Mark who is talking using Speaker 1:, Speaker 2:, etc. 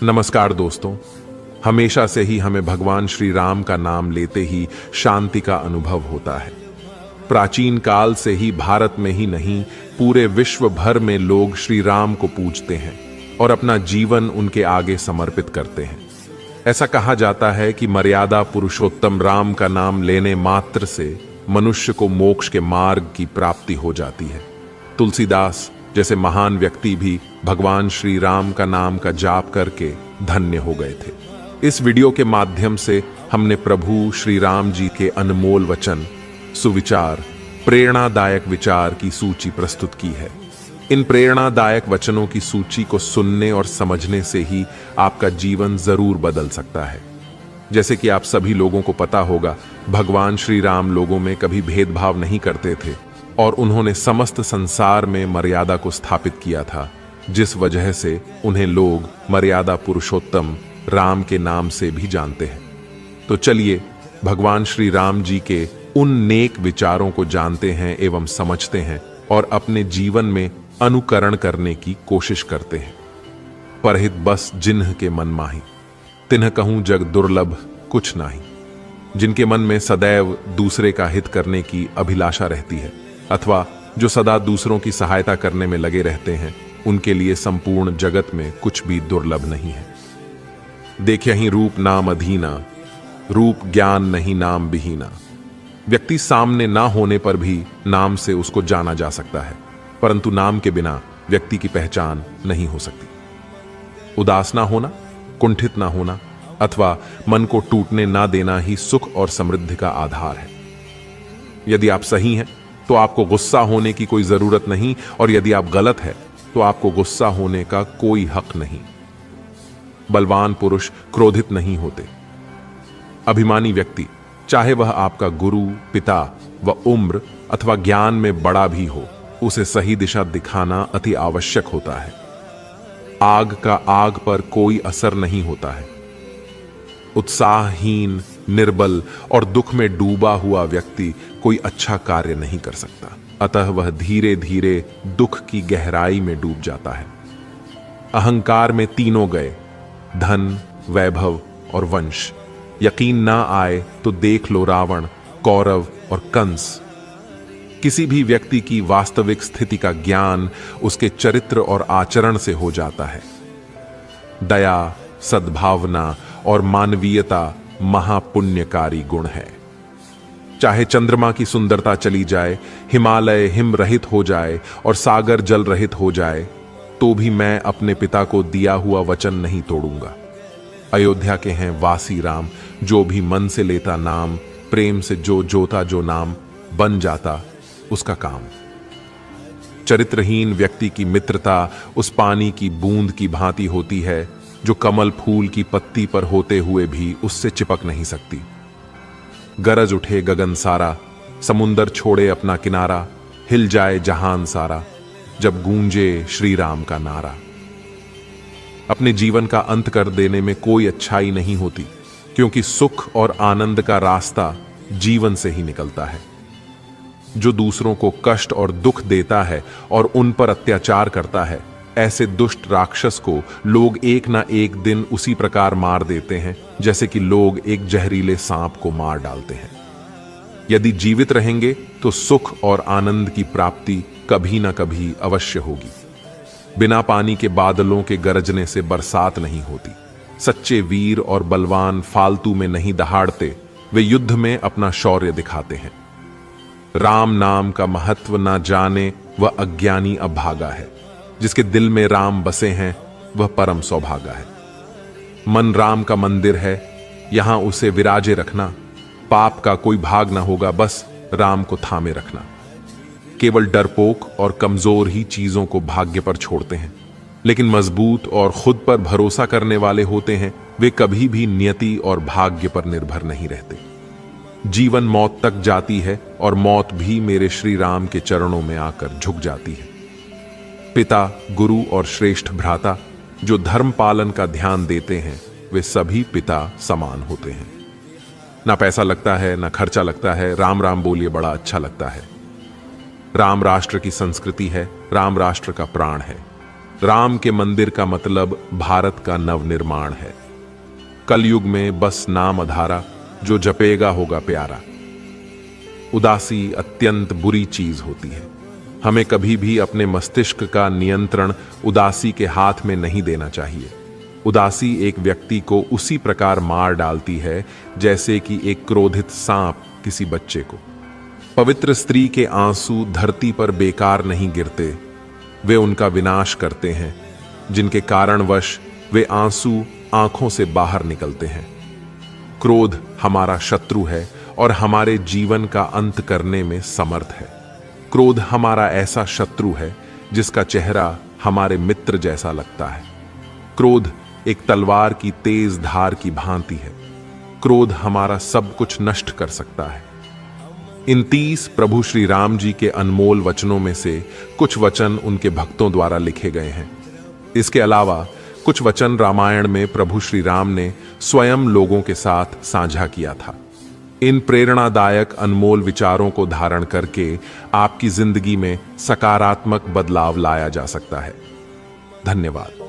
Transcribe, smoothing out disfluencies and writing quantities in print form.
Speaker 1: नमस्कार दोस्तों। हमेशा से ही हमें भगवान श्री राम का नाम लेते ही शांति का अनुभव होता है। प्राचीन काल से ही भारत में ही नहीं, पूरे विश्व भर में लोग श्री राम को पूजते हैं और अपना जीवन उनके आगे समर्पित करते हैं। ऐसा कहा जाता है कि मर्यादा पुरुषोत्तम राम का नाम लेने मात्र से मनुष्य को मोक्ष के मार्ग की प्राप्ति हो जाती है। तुलसीदास जैसे महान व्यक्ति भी भगवान श्री राम का नाम का जाप करके धन्य हो गए थे। इस वीडियो के माध्यम से हमने प्रभु श्री राम जी के अनमोल वचन, सुविचार, प्रेरणादायक विचार की सूची प्रस्तुत की है। इन प्रेरणादायक वचनों की सूची को सुनने और समझने से ही आपका जीवन जरूर बदल सकता है। जैसे कि आप सभी लोगों को पता होगा, भगवान श्री राम लोगों में कभी भेदभाव नहीं करते थे और उन्होंने समस्त संसार में मर्यादा को स्थापित किया था, जिस वजह से उन्हें लोग मर्यादा पुरुषोत्तम राम के नाम से भी जानते हैं। तो चलिए भगवान श्री राम जी के उन नेक विचारों को जानते हैं एवं समझते हैं और अपने जीवन में अनुकरण करने की कोशिश करते हैं। परहित बस जिन्ह के मन माही, तिन्ह कहूं जग दुर्लभ कुछ नाही। जिनके मन में सदैव दूसरे का हित करने की अभिलाषा रहती है अथवा जो सदा दूसरों की सहायता करने में लगे रहते हैं, उनके लिए संपूर्ण जगत में कुछ भी दुर्लभ नहीं है। देखे ही रूप नाम अधीना, रूप ज्ञान नहीं नाम बिहीना। व्यक्ति सामने ना होने पर भी नाम से उसको जाना जा सकता है, परंतु नाम के बिना व्यक्ति की पहचान नहीं हो सकती। उदास ना होना, कुंठित ना होना अथवा मन को टूटने ना देना ही सुख और समृद्धि का आधार है। यदि आप सही हैं तो आपको गुस्सा होने की कोई जरूरत नहीं, और यदि आप गलत हैं तो आपको गुस्सा होने का कोई हक नहीं। बलवान पुरुष क्रोधित नहीं होते। अभिमानी व्यक्ति, चाहे वह आपका गुरु, पिता व उम्र अथवा ज्ञान में बड़ा भी हो, उसे सही दिशा दिखाना अति आवश्यक होता है। आग का आग पर कोई असर नहीं होता है। उत्साहहीन, निर्बल और दुख में डूबा हुआ व्यक्ति कोई अच्छा कार्य नहीं कर सकता, अतः वह धीरे धीरे दुख की गहराई में डूब जाता है। अहंकार में तीनों गए, धन, वैभव और वंश। यकीन ना आए तो देख लो रावण, कौरव और कंस। किसी भी व्यक्ति की वास्तविक स्थिति का ज्ञान उसके चरित्र और आचरण से हो जाता है। दया, सद्भावना और मानवीयता महापुण्यकारी गुण है। चाहे चंद्रमा की सुंदरता चली जाए, हिमालय हिम रहित हो जाए और सागर जल रहित हो जाए, तो भी मैं अपने पिता को दिया हुआ वचन नहीं तोड़ूंगा। अयोध्या के हैं वासी राम, जो भी मन से लेता नाम, प्रेम से जो जोता जो नाम, बन जाता उसका काम। चरित्रहीन व्यक्ति की मित्रता उस पानी की बूंद की भांति होती है जो कमल फूल की पत्ती पर होते हुए भी उससे चिपक नहीं सकती। गरज उठे गगन सारा, समुंदर छोड़े अपना किनारा, हिल जाए जहान सारा, जब गूंजे श्री राम का नारा। अपने जीवन का अंत कर देने में कोई अच्छाई नहीं होती, क्योंकि सुख और आनंद का रास्ता जीवन से ही निकलता है। जो दूसरों को कष्ट और दुख देता है और उन पर अत्याचार करता है, ऐसे दुष्ट राक्षस को लोग एक ना एक दिन उसी प्रकार मार देते हैं जैसे कि लोग एक जहरीले सांप को मार डालते हैं। यदि जीवित रहेंगे तो सुख और आनंद की प्राप्ति कभी ना कभी अवश्य होगी। बिना पानी के बादलों के गरजने से बरसात नहीं होती। सच्चे वीर और बलवान फालतू में नहीं दहाड़ते, वे युद्ध में अपना शौर्य दिखाते हैं। राम नाम का महत्व ना जाने वह अज्ञानी अभागा है। जिसके दिल में राम बसे हैं वह परम सौभागा है। मन राम का मंदिर है, यहां उसे विराजे रखना। पाप का कोई भाग ना होगा, बस राम को थामे रखना। केवल डरपोक और कमजोर ही चीजों को भाग्य पर छोड़ते हैं, लेकिन मजबूत और खुद पर भरोसा करने वाले होते हैं, वे कभी भी नियति और भाग्य पर निर्भर नहीं रहते। जीवन मौत तक जाती है और मौत भी मेरे श्री राम के चरणों में आकर झुक जाती है। पिता, गुरु और श्रेष्ठ भ्राता जो धर्म पालन का ध्यान देते हैं, वे सभी पिता समान होते हैं। ना पैसा लगता है, ना खर्चा लगता है, राम राम बोलिए बड़ा अच्छा लगता है। राम राष्ट्र की संस्कृति है, राम राष्ट्र का प्राण है। राम के मंदिर का मतलब भारत का नवनिर्माण है। कलयुग में बस नाम अधारा, जो जपेगा होगा प्यारा। उदासी अत्यंत बुरी चीज होती है। हमें कभी भी अपने मस्तिष्क का नियंत्रण उदासी के हाथ में नहीं देना चाहिए। उदासी एक व्यक्ति को उसी प्रकार मार डालती है जैसे कि एक क्रोधित सांप किसी बच्चे को। पवित्र स्त्री के आंसू धरती पर बेकार नहीं गिरते, वे उनका विनाश करते हैं, जिनके कारणवश वे आंसू आंखों से बाहर निकलते हैं। क्रोध हमारा शत्रु है और हमारे जीवन का अंत करने में समर्थ है। क्रोध हमारा ऐसा शत्रु है जिसका चेहरा हमारे मित्र जैसा लगता है। क्रोध एक तलवार की तेज धार की भांति है। क्रोध हमारा सब कुछ नष्ट कर सकता है। इन 30 प्रभु श्री राम जी के अनमोल वचनों में से कुछ वचन उनके भक्तों द्वारा लिखे गए हैं। इसके अलावा कुछ वचन रामायण में प्रभु श्री राम ने स्वयं लोगों के साथ साझा किया था। इन प्रेरणादायक अनमोल विचारों को धारण करके आपकी जिंदगी में सकारात्मक बदलाव लाया जा सकता है। धन्यवाद।